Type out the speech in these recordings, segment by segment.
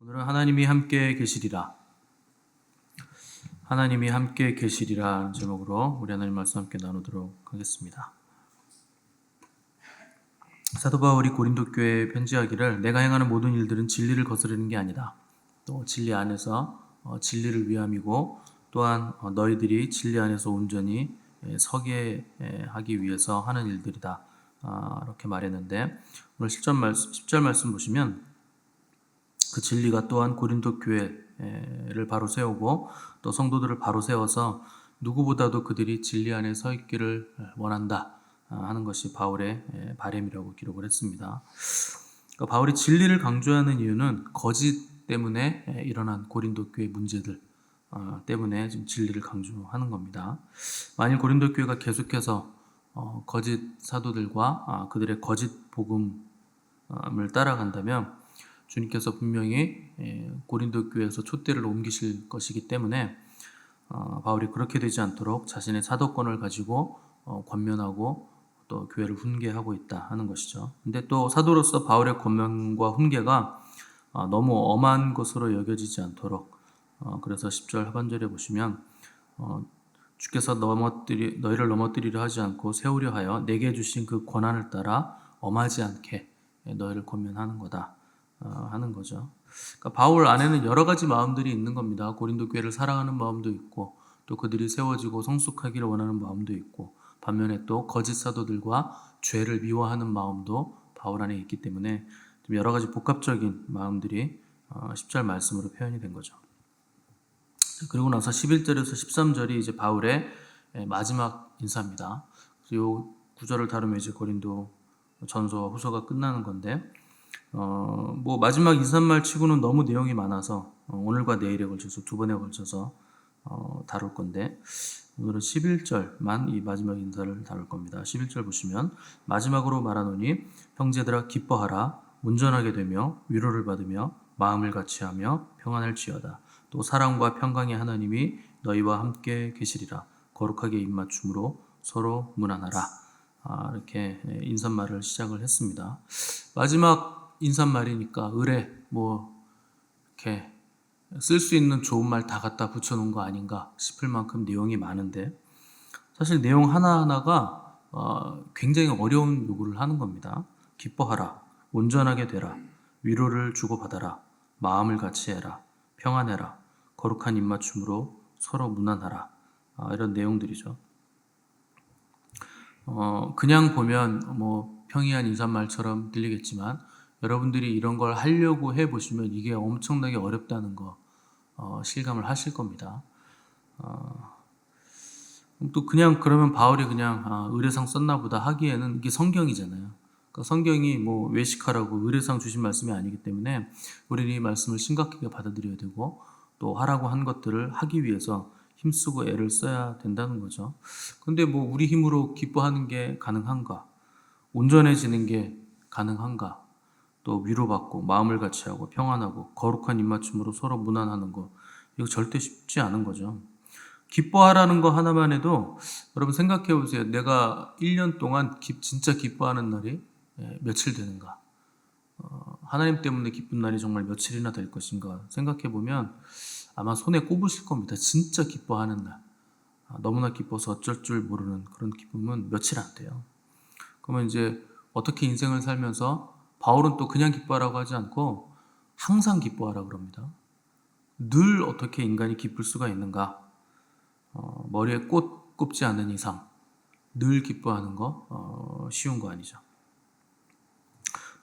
오늘은 하나님이 함께 계시리라. 하나님이 함께 계시리라 제목으로 우리 하나님 말씀 함께 나누도록 하겠습니다. 사도 바울이 고린도 교회에 편지하기를 내가 행하는 모든 일들은 진리를 거스르는 게 아니다. 또 진리 안에서 진리를 위함이고 또한 너희들이 진리 안에서 온전히 서게 하기 위해서 하는 일들이다. 이렇게 말했는데 오늘 10절 말씀 보시면 그 진리가 또한 고린도 교회를 바로 세우고 또 성도들을 바로 세워서 누구보다도 그들이 진리 안에 서 있기를 원한다 하는 것이 바울의 바람이라고 기록을 했습니다. 그러니까 바울이 진리를 강조하는 이유는 거짓 때문에 일어난 고린도 교회 문제들 때문에 지금 진리를 강조하는 겁니다. 만일 고린도 교회가 계속해서 거짓 사도들과 그들의 거짓 복음을 따라간다면 주님께서 분명히 고린도 교회에서 촛대를 옮기실 것이기 때문에 바울이 그렇게 되지 않도록 자신의 사도권을 가지고 권면하고 또 교회를 훈계하고 있다 하는 것이죠. 근데 또 사도로서 바울의 권면과 훈계가 너무 엄한 것으로 여겨지지 않도록 그래서 10절 하반절에 보시면 주께서 너희를 넘어뜨리려 하지 않고 세우려 하여 내게 주신 그 권한을 따라 엄하지 않게 너희를 권면하는 거다 하는 거죠. 그러니까 바울 안에는 여러 가지 마음들이 있는 겁니다. 고린도 교회를 사랑하는 마음도 있고 또 그들이 세워지고 성숙하기를 원하는 마음도 있고 반면에 또 거짓 사도들과 죄를 미워하는 마음도 바울 안에 있기 때문에 좀 여러 가지 복합적인 마음들이 10절 말씀으로 표현이 된 거죠. 그리고 나서 11절에서 13절이 이제 바울의 마지막 인사입니다. 이 구절을 다루면 이제 고린도 전서와 후서가 끝나는 건데 뭐 마지막 인사말 치고는 너무 내용이 많아서 오늘과 내일에 걸쳐서 두 번에 걸쳐서 다룰 건데 오늘은 11절만 이 마지막 인사를 다룰 겁니다. 11절 보시면 마지막으로 말하노니 형제들아 기뻐하라 온전하게 되며 위로를 받으며 마음을 같이하며 평안할지어다. 또 사랑과 평강의 하나님이 너희와 함께 계시리라. 거룩하게 입맞춤으로 서로 문안하라. 이렇게 인사말을 시작을 했습니다. 마지막 인사말이니까 의뢰 이렇게 쓸 수 있는 좋은 말 다 갖다 붙여놓은 거 아닌가 싶을 만큼 내용이 많은데 사실 내용 하나하나가 굉장히 어려운 요구를 하는 겁니다. 기뻐하라, 온전하게 되라, 위로를 주고받아라, 마음을 같이 해라, 평안해라, 거룩한 입맞춤으로 서로 문안하라 이런 내용들이죠. 그냥 보면 평이한 인사말처럼 들리겠지만 여러분들이 이런 걸 하려고 해보시면 이게 엄청나게 어렵다는 거 실감을 하실 겁니다. 또 그냥 그러면 바울이 그냥 의례상 썼나 보다 하기에는 이게 성경이잖아요. 그러니까 성경이 외식하라고 의례상 주신 말씀이 아니기 때문에 우리는 이 말씀을 심각하게 받아들여야 되고 또 하라고 한 것들을 하기 위해서 힘쓰고 애를 써야 된다는 거죠. 근데 우리 힘으로 기뻐하는 게 가능한가? 온전해지는 게 가능한가? 또 위로받고 마음을 같이하고 평안하고 거룩한 입맞춤으로 서로 문안하는 거 이거 절대 쉽지 않은 거죠. 기뻐하라는 거 하나만 해도 여러분 생각해 보세요. 내가 1년 동안 진짜 기뻐하는 날이 며칠 되는가? 하나님 때문에 기쁜 날이 정말 며칠이나 될 것인가 생각해 보면 아마 손에 꼽으실 겁니다. 진짜 기뻐하는 날. 너무나 기뻐서 어쩔 줄 모르는 그런 기쁨은 며칠 안 돼요. 그러면 이제 어떻게 인생을 살면서 바울은 또 그냥 기뻐하라고 하지 않고 항상 기뻐하라고 그럽니다. 늘 어떻게 인간이 기쁠 수가 있는가? 머리에 꽃 꼽지 않는 이상 늘 기뻐하는 거 쉬운 거 아니죠.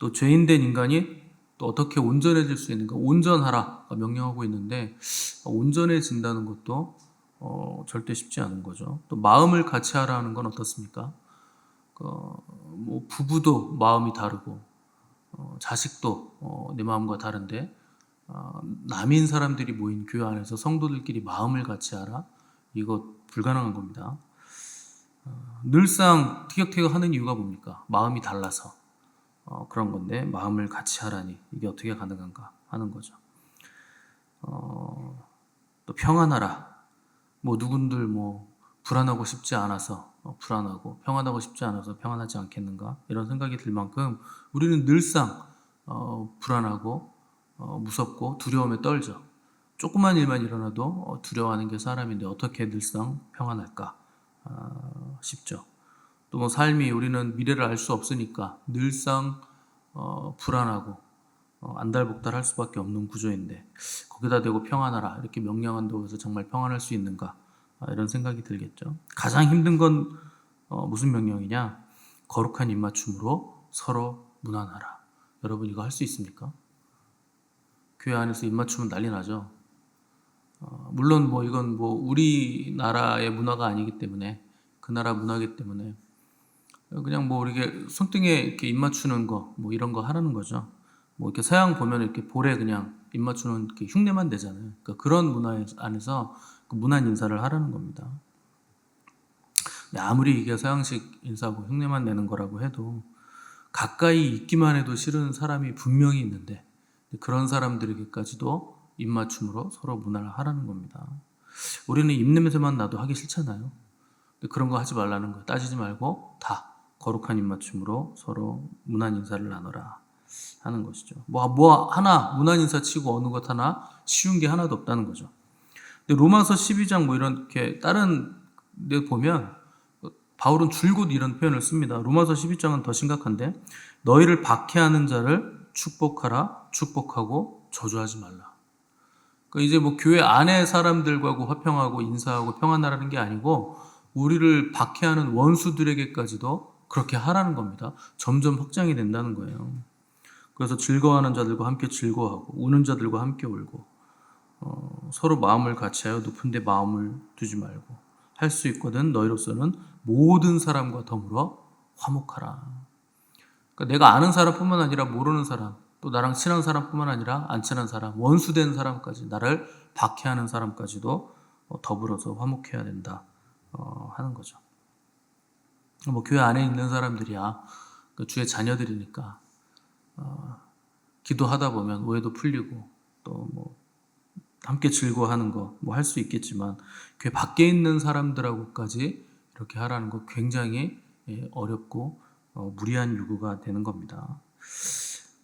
또 죄인된 인간이 또 어떻게 온전해질 수 있는가? 온전하라 명령하고 있는데 온전해진다는 것도 절대 쉽지 않은 거죠. 또 마음을 같이 하라는 건 어떻습니까? 부부도 마음이 다르고 자식도 내 마음과 다른데 남인 사람들이 모인 교회 안에서 성도들끼리 마음을 같이 하라? 이거 불가능한 겁니다. 늘상 티격태격하는 이유가 뭡니까? 마음이 달라서 그런 건데 마음을 같이 하라니 이게 어떻게 가능한가 하는 거죠. 또 평안하라. 누군들 불안하고 싶지 않아서 불안하고 평안하고 싶지 않아서 평안하지 않겠는가 이런 생각이 들 만큼 우리는 늘상 불안하고 무섭고 두려움에 떨죠. 조그만 일만 일어나도 두려워하는 게 사람인데 어떻게 늘상 평안할까 싶죠. 또 뭐 삶이 우리는 미래를 알 수 없으니까 늘상 불안하고 안달복달할 수밖에 없는 구조인데 거기다 대고 평안하라 이렇게 명령한다고 해서 정말 평안할 수 있는가 이런 생각이 들겠죠. 가장 힘든 건 무슨 명령이냐? 거룩한 입맞춤으로 서로 문안하라. 여러분 이거 할 수 있습니까? 교회 안에서 입맞춤은 난리 나죠. 물론 뭐 이건 뭐 우리나라의 문화가 아니기 때문에 그 나라 문화이기 때문에 그냥 뭐 이렇게 손등에 이렇게 입 맞추는 거 뭐 이런 거 하라는 거죠. 뭐 이렇게 서양 보면 이렇게 볼에 그냥 입 맞추는 이렇게 흉내만 내잖아요. 그러니까 그런 문화 안에서 그 문안 인사를 하라는 겁니다. 아무리 이게 서양식 인사고 흉내만 내는 거라고 해도 가까이 있기만 해도 싫은 사람이 분명히 있는데 그런 사람들에게까지도 입맞춤으로 서로 문안을 하라는 겁니다. 우리는 입냄새만 나도 하기 싫잖아요. 그런 거 하지 말라는 거예요. 따지지 말고 다 거룩한 입맞춤으로 서로 문안 인사를 나눠라 하는 것이죠. 뭐 하나 문안 인사 치고 어느 것 하나 쉬운 게 하나도 없다는 거죠. 근데 로마서 12장 뭐 이렇게 다른 데 보면 바울은 줄곧 이런 표현을 씁니다. 로마서 12장은 더 심각한데 너희를 박해하는 자를 축복하라 축복하고 저주하지 말라. 그러니까 이제 뭐 교회 안에 사람들과 화평하고 인사하고 평안하라는 게 아니고 우리를 박해하는 원수들에게까지도 그렇게 하라는 겁니다. 점점 확장이 된다는 거예요. 그래서 즐거워하는 자들과 함께 즐거워하고 우는 자들과 함께 울고 서로 마음을 같이하여 높은 데 마음을 두지 말고 할 수 있거든 너희로서는 모든 사람과 더불어 화목하라. 그러니까 내가 아는 사람뿐만 아니라 모르는 사람 또 나랑 친한 사람뿐만 아니라 안 친한 사람 원수된 사람까지 나를 박해하는 사람까지도 더불어서 화목해야 된다 하는 거죠. 뭐 교회 안에 있는 사람들이야 그 주의 자녀들이니까 기도하다 보면 오해도 풀리고 또 뭐 함께 즐거워하는 거 뭐 할 수 있겠지만 교회 밖에 있는 사람들하고까지 이렇게 하라는 거 굉장히 어렵고 무리한 요구가 되는 겁니다.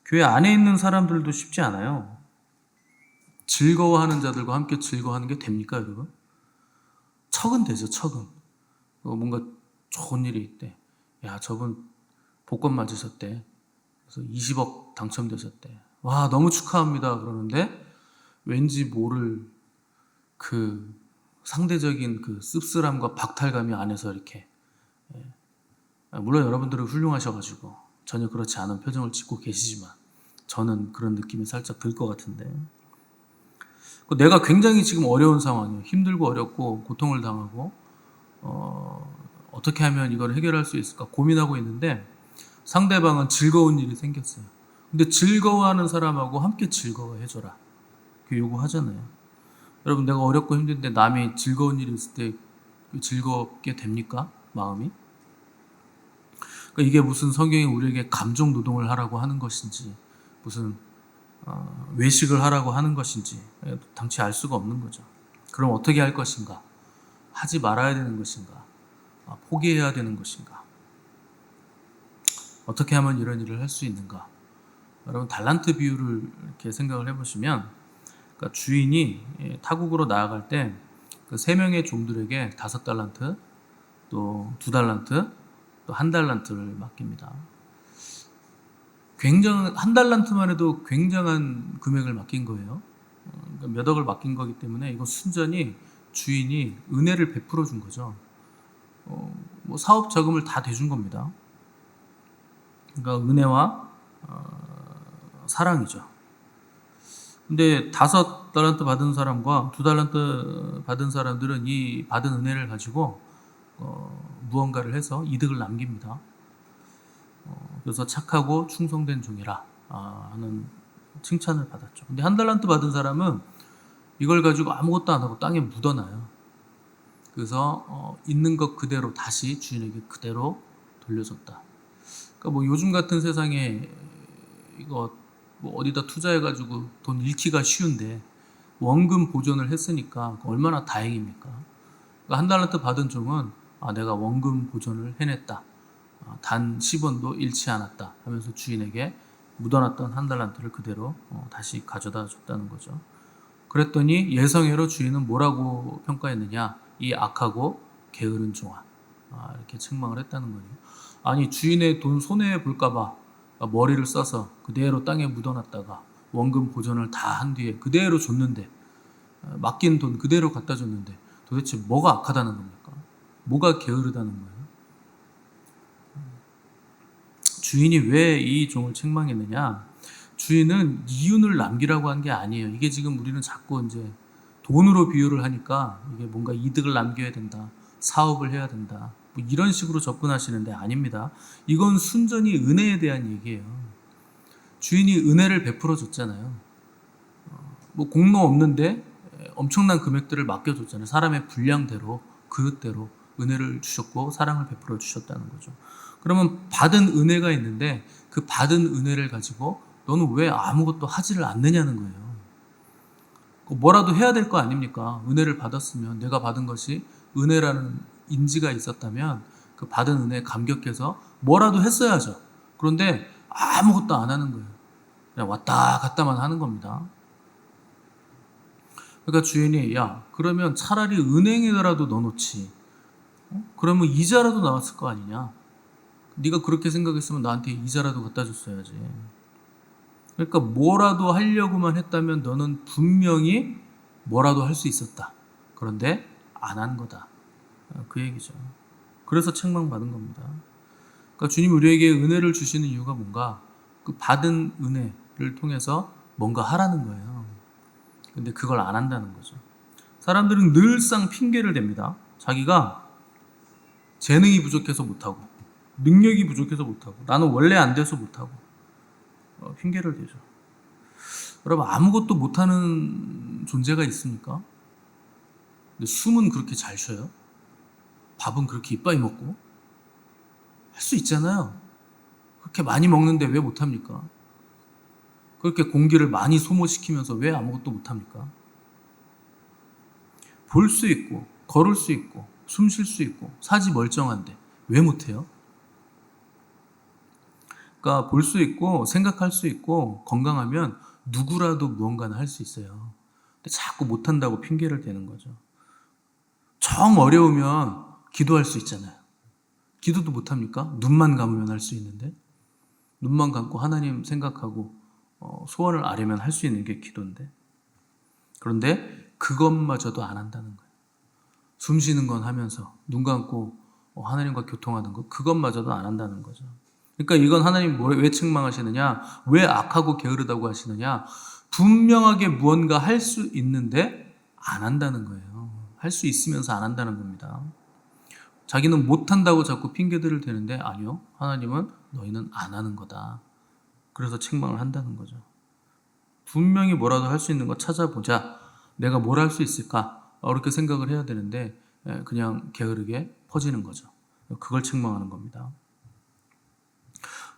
교회 안에 있는 사람들도 쉽지 않아요. 즐거워하는 자들과 함께 즐거워하는 게 됩니까, 여러분? 척은 되죠, 척은. 뭔가 좋은 일이 있대. 야, 저분 복권 맞으셨대. 그래서 20억 당첨되셨대. 와, 너무 축하합니다. 그러는데 왠지 모를 그 상대적인 그 씁쓸함과 박탈감이 안에서 이렇게. 물론 여러분들은 훌륭하셔가지고 전혀 그렇지 않은 표정을 짓고 계시지만 저는 그런 느낌이 살짝 들 것 같은데 내가 굉장히 지금 어려운 상황이에요. 힘들고 어렵고 고통을 당하고 어떻게 하면 이걸 해결할 수 있을까 고민하고 있는데 상대방은 즐거운 일이 생겼어요. 근데 즐거워하는 사람하고 함께 즐거워해줘라. 그 요구하잖아요. 여러분 내가 어렵고 힘든데 남이 즐거운 일이 있을 때 즐겁게 됩니까? 마음이? 그러니까 이게 무슨 성경이 우리에게 감정 노동을 하라고 하는 것인지 무슨 외식을 하라고 하는 것인지 당치 알 수가 없는 거죠. 그럼 어떻게 할 것인가? 하지 말아야 되는 것인가? 포기해야 되는 것인가? 어떻게 하면 이런 일을 할 수 있는가? 여러분 달란트 비유를 이렇게 생각을 해보시면 그러니까 주인이 타국으로 나아갈 때 그 3명의 종들에게 5달란트 또 2달란트 또 1달란트를 맡깁니다. 한 달란트만 해도 굉장한 금액을 맡긴 거예요. 그러니까 몇 억을 맡긴 거기 때문에 이거 순전히 주인이 은혜를 베풀어 준 거죠. 뭐 사업 자금을 다 대준 겁니다. 그러니까 은혜와 사랑이죠. 근데 5달란트 받은 사람과 2달란트 받은 사람들은 이 받은 은혜를 가지고 무언가를 해서 이득을 남깁니다. 그래서 착하고 충성된 종이라 하는 칭찬을 받았죠. 근데 1달란트 받은 사람은 이걸 가지고 아무것도 안 하고 땅에 묻어놔요. 그래서 있는 것 그대로 다시 주인에게 그대로 돌려줬다. 그러니까 뭐 요즘 같은 세상에 이거 뭐 어디다 투자해가지고 돈 잃기가 쉬운데 원금 보존을 했으니까 얼마나 다행입니까? 그러니까 1달란트 받은 종은 내가 원금 보존을 해냈다. 단 10원도 잃지 않았다 하면서 주인에게 묻어놨던 한 달란트를 그대로 다시 가져다 줬다는 거죠. 그랬더니 예성외로 주인은 뭐라고 평가했느냐? 이 악하고 게으른 종아. 이렇게 책망을 했다는 거예요. 아니 주인의 돈 손해 볼까봐 머리를 써서 그대로 땅에 묻어놨다가 원금 보전을 다 한 뒤에 그대로 줬는데 맡긴 돈 그대로 갖다 줬는데 도대체 뭐가 악하다는 겁니까? 뭐가 게으르다는 거예요? 주인이 왜 이 종을 책망했느냐? 주인은 이윤을 남기라고 한 게 아니에요. 이게 지금 우리는 자꾸 이제 돈으로 비유를 하니까 이게 뭔가 이득을 남겨야 된다. 사업을 해야 된다. 뭐 이런 식으로 접근하시는데 아닙니다. 이건 순전히 은혜에 대한 얘기예요. 주인이 은혜를 베풀어 줬잖아요. 뭐 공로 없는데 엄청난 금액들을 맡겨줬잖아요. 사람의 분량대로 그릇대로 은혜를 주셨고 사랑을 베풀어 주셨다는 거죠. 그러면 받은 은혜가 있는데 그 받은 은혜를 가지고 너는 왜 아무것도 하지를 않느냐는 거예요. 뭐라도 해야 될 거 아닙니까? 은혜를 받았으면 내가 받은 것이 은혜라는 인지가 있었다면 그 받은 은혜에 감격해서 뭐라도 했어야죠. 그런데 아무것도 안 하는 거예요. 그냥 왔다 갔다만 하는 겁니다. 그러니까 주인이 야 그러면 차라리 은행에라도 넣어놓지. 그러면 이자라도 나왔을 거 아니냐. 네가 그렇게 생각했으면 나한테 이자라도 갖다 줬어야지. 그러니까 뭐라도 하려고만 했다면 너는 분명히 뭐라도 할 수 있었다. 그런데 안 한 거다. 그 얘기죠. 그래서 책망받은 겁니다. 그러니까 주님이 우리에게 은혜를 주시는 이유가 뭔가 그 받은 은혜를 통해서 뭔가 하라는 거예요. 근데 그걸 안 한다는 거죠. 사람들은 늘상 핑계를 댑니다. 자기가 재능이 부족해서 못하고 능력이 부족해서 못하고 나는 원래 안 돼서 못하고 핑계를 대죠. 여러분 아무것도 못하는 존재가 있습니까? 근데 숨은 그렇게 잘 쉬어요? 밥은 그렇게 이빠이 먹고? 할 수 있잖아요. 그렇게 많이 먹는데 왜 못합니까? 그렇게 공기를 많이 소모시키면서 왜 아무것도 못합니까? 볼 수 있고 걸을 수 있고 숨 쉴 수 있고 사지 멀쩡한데 왜 못해요? 그러니까 볼 수 있고 생각할 수 있고 건강하면 누구라도 무언가는 할 수 있어요. 근데 자꾸 못한다고 핑계를 대는 거죠. 정 어려우면 기도할 수 있잖아요. 기도도 못합니까? 눈만 감으면 할 수 있는데 눈만 감고 하나님 생각하고 소원을 아뢰면 할 수 있는 게 기도인데 그런데 그것마저도 안 한다는 거예요. 숨 쉬는 건 하면서 눈 감고 하나님과 교통하는 거 그것마저도 안 한다는 거죠. 그러니까 이건 하나님 왜 책망하시느냐? 왜 악하고 게으르다고 하시느냐? 분명하게 무언가 할 수 있는데 안 한다는 거예요. 할 수 있으면서 안 한다는 겁니다. 자기는 못한다고 자꾸 핑계들을 대는데 아니요. 하나님은 너희는 안 하는 거다. 그래서 책망을 한다는 거죠. 분명히 뭐라도 할 수 있는 거 찾아보자. 내가 뭘 할 수 있을까? 이렇게 생각을 해야 되는데 그냥 게으르게 퍼지는 거죠. 그걸 책망하는 겁니다.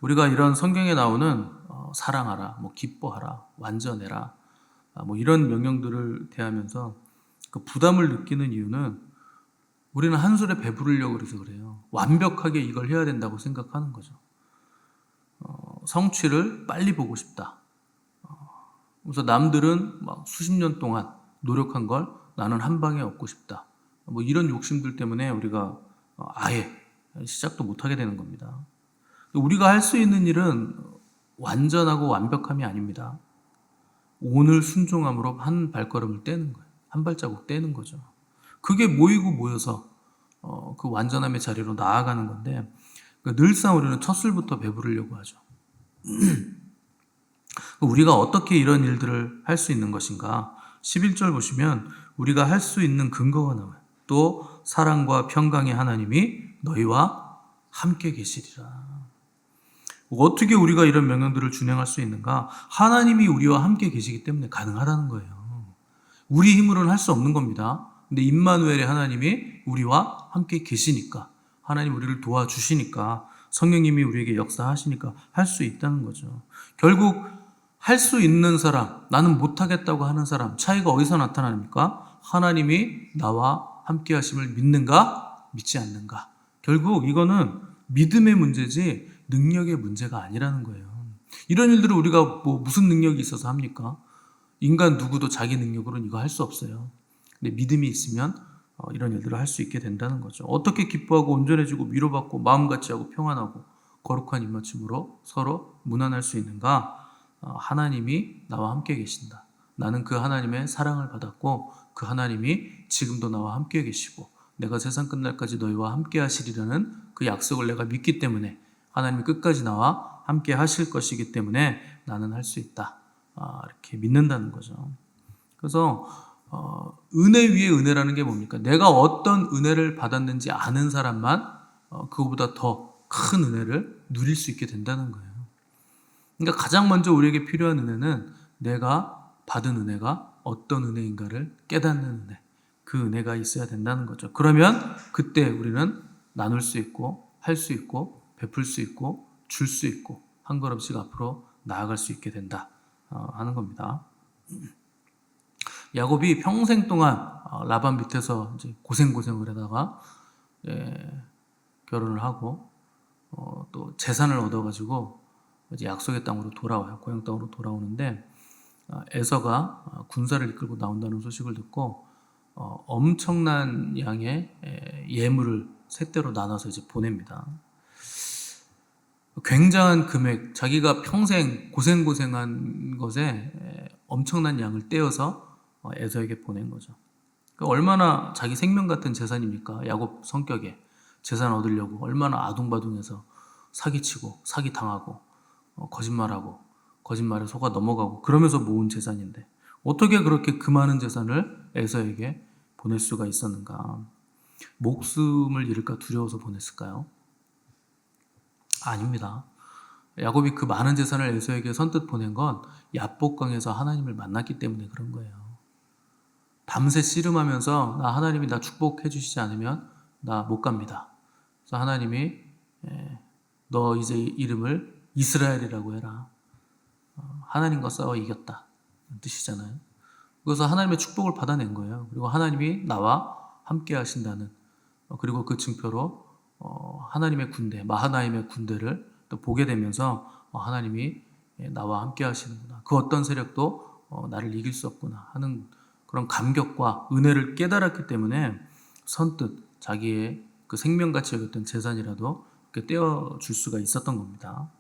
우리가 이런 성경에 나오는 사랑하라, 뭐 기뻐하라, 완전해라, 뭐 이런 명령들을 대하면서 그 부담을 느끼는 이유는 우리는 한 술에 배부르려고 그래서 그래요. 완벽하게 이걸 해야 된다고 생각하는 거죠. 성취를 빨리 보고 싶다. 그래서 남들은 막 수십 년 동안 노력한 걸 나는 한 방에 얻고 싶다. 뭐 이런 욕심들 때문에 우리가 아예 시작도 못하게 되는 겁니다. 우리가 할 수 있는 일은 완전하고 완벽함이 아닙니다. 오늘 순종함으로 한 발걸음을 떼는 거예요. 한 발자국 떼는 거죠. 그게 모이고 모여서 그 완전함의 자리로 나아가는 건데 늘상 우리는 첫술부터 배부르려고 하죠. 우리가 어떻게 이런 일들을 할 수 있는 것인가? 11절 보시면 우리가 할 수 있는 근거가 나와요. 또 사랑과 평강의 하나님이 너희와 함께 계시리라. 어떻게 우리가 이런 명령들을 준행할 수 있는가? 하나님이 우리와 함께 계시기 때문에 가능하다는 거예요. 우리 힘으로는 할 수 없는 겁니다. 근데 임마누엘의 하나님이 우리와 함께 계시니까 하나님 우리를 도와주시니까 성령님이 우리에게 역사하시니까 할 수 있다는 거죠. 결국 할 수 있는 사람, 나는 못하겠다고 하는 사람 차이가 어디서 나타납니까? 하나님이 나와 함께 하심을 믿는가? 믿지 않는가? 결국 이거는 믿음의 문제지 능력의 문제가 아니라는 거예요. 이런 일들을 우리가 뭐 무슨 능력이 있어서 합니까? 인간 누구도 자기 능력으로는 이거 할 수 없어요. 근데 믿음이 있으면 이런 일들을 할 수 있게 된다는 거죠. 어떻게 기뻐하고 온전해지고 위로받고 마음같이하고 평안하고 거룩한 입맞춤으로 서로 문안할 수 있는가? 하나님이 나와 함께 계신다. 나는 그 하나님의 사랑을 받았고 그 하나님이 지금도 나와 함께 계시고 내가 세상 끝날까지 너희와 함께 하시리라는 그 약속을 내가 믿기 때문에 하나님이 끝까지 나와 함께 하실 것이기 때문에 나는 할 수 있다. 이렇게 믿는다는 거죠. 그래서 은혜 위에 은혜라는 게 뭡니까? 내가 어떤 은혜를 받았는지 아는 사람만 그거보다 더 큰 은혜를 누릴 수 있게 된다는 거예요. 그러니까 가장 먼저 우리에게 필요한 은혜는 내가 받은 은혜가 어떤 은혜인가를 깨닫는 은혜, 그 은혜가 있어야 된다는 거죠. 그러면 그때 우리는 나눌 수 있고 할 수 있고 베풀 수 있고 줄 수 있고 한 걸음씩 앞으로 나아갈 수 있게 된다 하는 겁니다. 야곱이 평생 동안 라반 밑에서 이제 고생을 하다가 결혼을 하고 또 재산을 얻어가지고 이제 약속의 땅으로 돌아와요. 고향 땅으로 돌아오는데 에서가 군사를 이끌고 나온다는 소식을 듣고 엄청난 양의 예물을 셋대로 나눠서 이제 보냅니다. 굉장한 금액, 자기가 평생 고생한 것에 엄청난 양을 떼어서 에서에게 보낸 거죠. 그러니까 얼마나 자기 생명 같은 재산입니까? 야곱 성격에 재산 얻으려고 얼마나 아둥바둥해서 사기치고 사기당하고 거짓말하고 거짓말에 속아 넘어가고 그러면서 모은 재산인데 어떻게 그렇게 그 많은 재산을 에서에게 보낼 수가 있었는가? 목숨을 잃을까 두려워서 보냈을까요? 아닙니다. 야곱이 그 많은 재산을 에서에게 선뜻 보낸 건 야복강에서 하나님을 만났기 때문에 그런 거예요. 밤새 씨름하면서 하나님이 나 축복해 주시지 않으면 나 못 갑니다. 그래서 하나님이 너 이제 이름을 이스라엘이라고 해라. 하나님과 싸워 이겼다. 뜻이잖아요. 그래서 하나님의 축복을 받아낸 거예요. 그리고 하나님이 나와 함께 하신다는 그리고 그 증표로 하나님의 군대, 마하나임의 군대를 또 보게 되면서 하나님이 나와 함께 하시는구나. 그 어떤 세력도 나를 이길 수 없구나 하는 그런 감격과 은혜를 깨달았기 때문에 선뜻 자기의 그 생명같이 여겼던 재산이라도 떼어줄 수가 있었던 겁니다.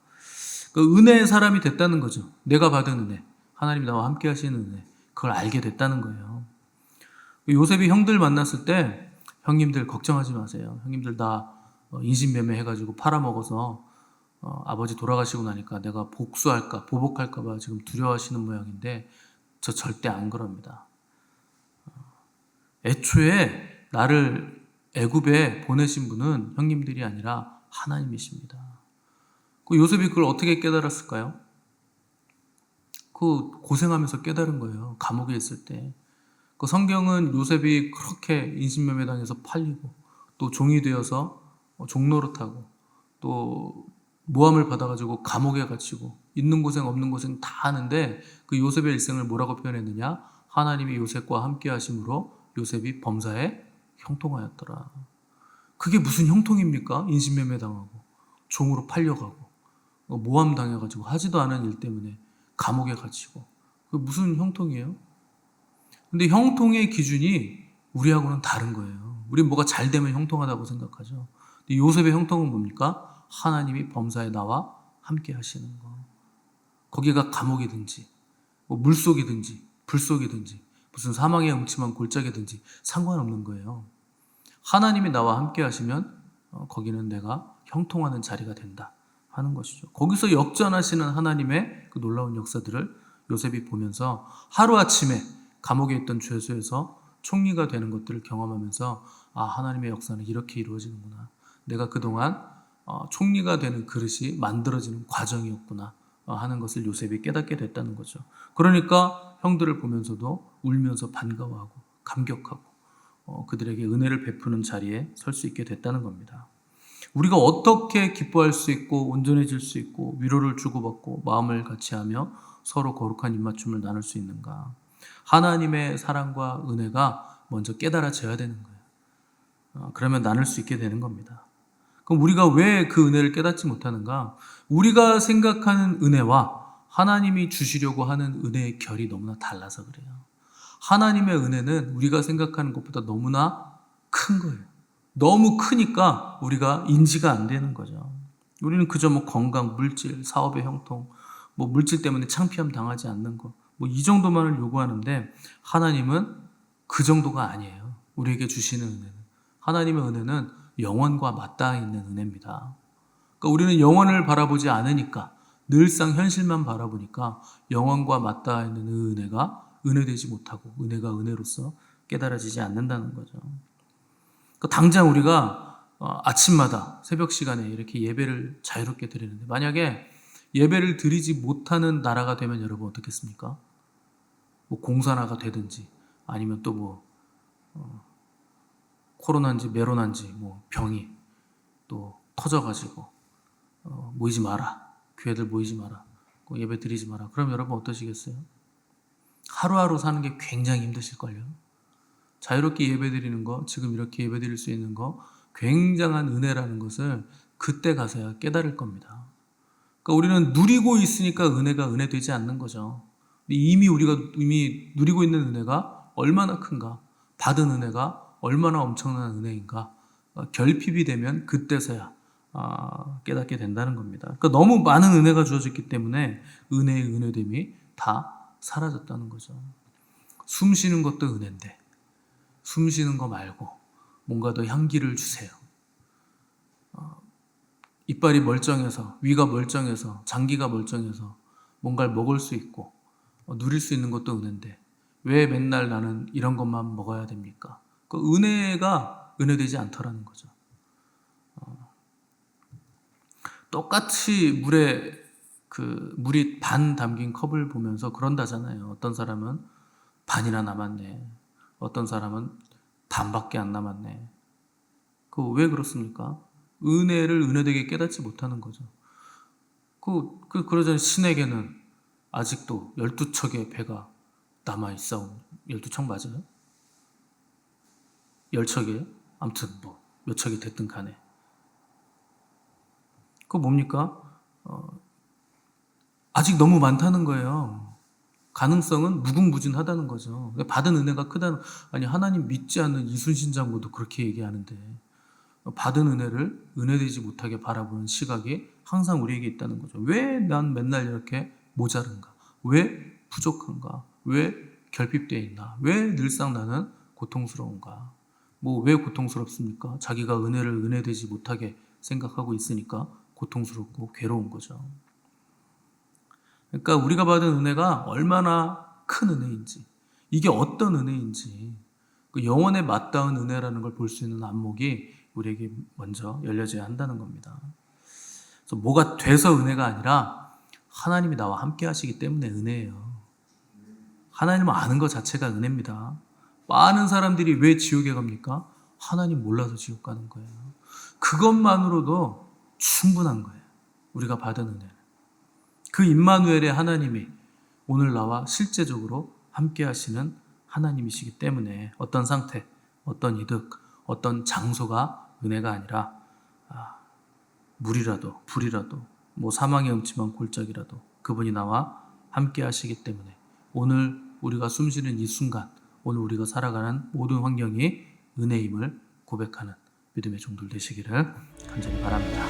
그 은혜의 사람이 됐다는 거죠. 내가 받은 은혜, 하나님이 나와 함께 하시는 은혜, 그걸 알게 됐다는 거예요. 요셉이 형들 만났을 때 형님들 걱정하지 마세요. 형님들 다 인신매매 해가지고 팔아먹어서 아버지 돌아가시고 나니까 내가 복수할까 보복할까 봐 지금 두려워하시는 모양인데 저 절대 안 그럽니다. 애초에 나를 애굽에 보내신 분은 형님들이 아니라 하나님이십니다. 그 요셉이 그걸 어떻게 깨달았을까요? 그 고생하면서 깨달은 거예요. 감옥에 있을 때. 그 성경은 요셉이 그렇게 인신매매 당해서 팔리고 또 종이 되어서 종노릇하고 또 모함을 받아가지고 감옥에 갇히고 있는 고생 없는 고생 다 하는데 그 요셉의 일생을 뭐라고 표현했느냐? 하나님이 요셉과 함께 하심으로 요셉이 범사에 형통하였더라. 그게 무슨 형통입니까? 인신매매 당하고 종으로 팔려가고 모함 당해가지고 하지도 않은 일 때문에 감옥에 갇히고 그게 무슨 형통이에요? 근데 형통의 기준이 우리하고는 다른 거예요. 우린 뭐가 잘 되면 형통하다고 생각하죠. 근데 요셉의 형통은 뭡니까? 하나님이 범사에 나와 함께 하시는 거. 거기가 감옥이든지 뭐 물속이든지 불속이든지 무슨 사망의 음침한 골짜기든지 상관없는 거예요. 하나님이 나와 함께 하시면 거기는 내가 형통하는 자리가 된다 하는 것이죠. 거기서 역전하시는 하나님의 그 놀라운 역사들을 요셉이 보면서 하루아침에 감옥에 있던 죄수에서 총리가 되는 것들을 경험하면서 하나님의 역사는 이렇게 이루어지는구나. 내가 그동안 총리가 되는 그릇이 만들어지는 과정이었구나 하는 것을 요셉이 깨닫게 됐다는 거죠. 그러니까 형들을 보면서도 울면서 반가워하고 감격하고 그들에게 은혜를 베푸는 자리에 설 수 있게 됐다는 겁니다. 우리가 어떻게 기뻐할 수 있고 온전해질 수 있고 위로를 주고받고 마음을 같이하며 서로 거룩한 입맞춤을 나눌 수 있는가? 하나님의 사랑과 은혜가 먼저 깨달아져야 되는 거예요. 그러면 나눌 수 있게 되는 겁니다. 그럼 우리가 왜 그 은혜를 깨닫지 못하는가? 우리가 생각하는 은혜와 하나님이 주시려고 하는 은혜의 결이 너무나 달라서 그래요. 하나님의 은혜는 우리가 생각하는 것보다 너무나 큰 거예요. 너무 크니까 우리가 인지가 안 되는 거죠. 우리는 그저 뭐 건강, 물질, 사업의 형통, 뭐 물질 때문에 창피함 당하지 않는 거, 뭐 이 정도만을 요구하는데 하나님은 그 정도가 아니에요. 우리에게 주시는 은혜는. 하나님의 은혜는 영원과 맞닿아 있는 은혜입니다. 그러니까 우리는 영원을 바라보지 않으니까, 늘상 현실만 바라보니까 영원과 맞닿아 있는 그 은혜가 은혜되지 못하고 은혜가 은혜로서 깨달아지지 않는다는 거죠. 그러니까 당장 우리가 아침마다 새벽 시간에 이렇게 예배를 자유롭게 드리는데, 만약에 예배를 드리지 못하는 나라가 되면 여러분 어떻겠습니까? 뭐 공산화가 되든지 아니면 또 뭐 코로나인지 메로나인지 뭐 병이 또 터져가지고 모이지 마라, 교회들 모이지 마라, 예배 드리지 마라. 그럼 여러분 어떠시겠어요? 하루하루 사는 게 굉장히 힘드실걸요. 자유롭게 예배 드리는 거, 지금 이렇게 예배 드릴 수 있는 거 굉장한 은혜라는 것을 그때 가서야 깨달을 겁니다. 그러니까 우리는 누리고 있으니까 은혜가 은혜되지 않는 거죠. 우리가 누리고 있는 은혜가 얼마나 큰가, 받은 은혜가 얼마나 엄청난 은혜인가, 결핍이 되면 그때서야 깨닫게 된다는 겁니다. 그러니까 너무 많은 은혜가 주어졌기 때문에 은혜의 은혜됨이 다 사라졌다는 거죠. 숨 쉬는 것도 은혜인데 숨 쉬는 거 말고 뭔가 더 향기를 주세요. 이빨이 멀쩡해서, 위가 멀쩡해서, 장기가 멀쩡해서 뭔가를 먹을 수 있고 누릴 수 있는 것도 은혜인데 왜 맨날 나는 이런 것만 먹어야 됩니까? 그 은혜가 은혜되지 않더라는 거죠. 똑같이 물이 반 담긴 컵을 보면서 그런다잖아요. 어떤 사람은 반이나 남았네, 어떤 사람은 반밖에 안 남았네. 왜 그렇습니까? 은혜를 은혜되게 깨닫지 못하는 거죠. 그러잖아요. 신에게는 아직도 12척의 배가 남아있어. 12척 맞아요? 10척이에요? 아무튼 뭐 몇 척이 됐든 간에. 그거 뭡니까? 아직 너무 많다는 거예요. 가능성은 무궁무진하다는 거죠. 받은 은혜가 크다는, 아니 하나님 믿지 않는 이순신 장군도 그렇게 얘기하는데 받은 은혜를 은혜되지 못하게 바라보는 시각이 항상 우리에게 있다는 거죠. 왜 난 맨날 이렇게 모자른가? 왜 부족한가? 왜 결핍되어 있나? 왜 늘상 나는 고통스러운가? 뭐 왜 고통스럽습니까? 자기가 은혜를 은혜되지 못하게 생각하고 있으니까 고통스럽고 괴로운 거죠. 그러니까 우리가 받은 은혜가 얼마나 큰 은혜인지, 이게 어떤 은혜인지, 그 영혼에 맞닿은 은혜라는 걸 볼 수 있는 안목이 우리에게 먼저 열려져야 한다는 겁니다. 그래서 뭐가 돼서 은혜가 아니라 하나님이 나와 함께 하시기 때문에 은혜예요. 하나님을 아는 것 자체가 은혜입니다. 많은 사람들이 왜 지옥에 갑니까? 하나님 몰라서 지옥 가는 거예요. 그것만으로도 충분한 거예요. 우리가 받은 은혜는. 그 임마누엘의 하나님이 오늘 나와 실제적으로 함께 하시는 하나님이시기 때문에 어떤 상태, 어떤 이득, 어떤 장소가 은혜가 아니라 물이라도 불이라도 뭐 사망의 음침한 골짜기라도 그분이 나와 함께 하시기 때문에 오늘 우리가 숨쉬는 이 순간, 오늘 우리가 살아가는 모든 환경이 은혜임을 고백하는 믿음의 종들 되시기를 간절히 바랍니다.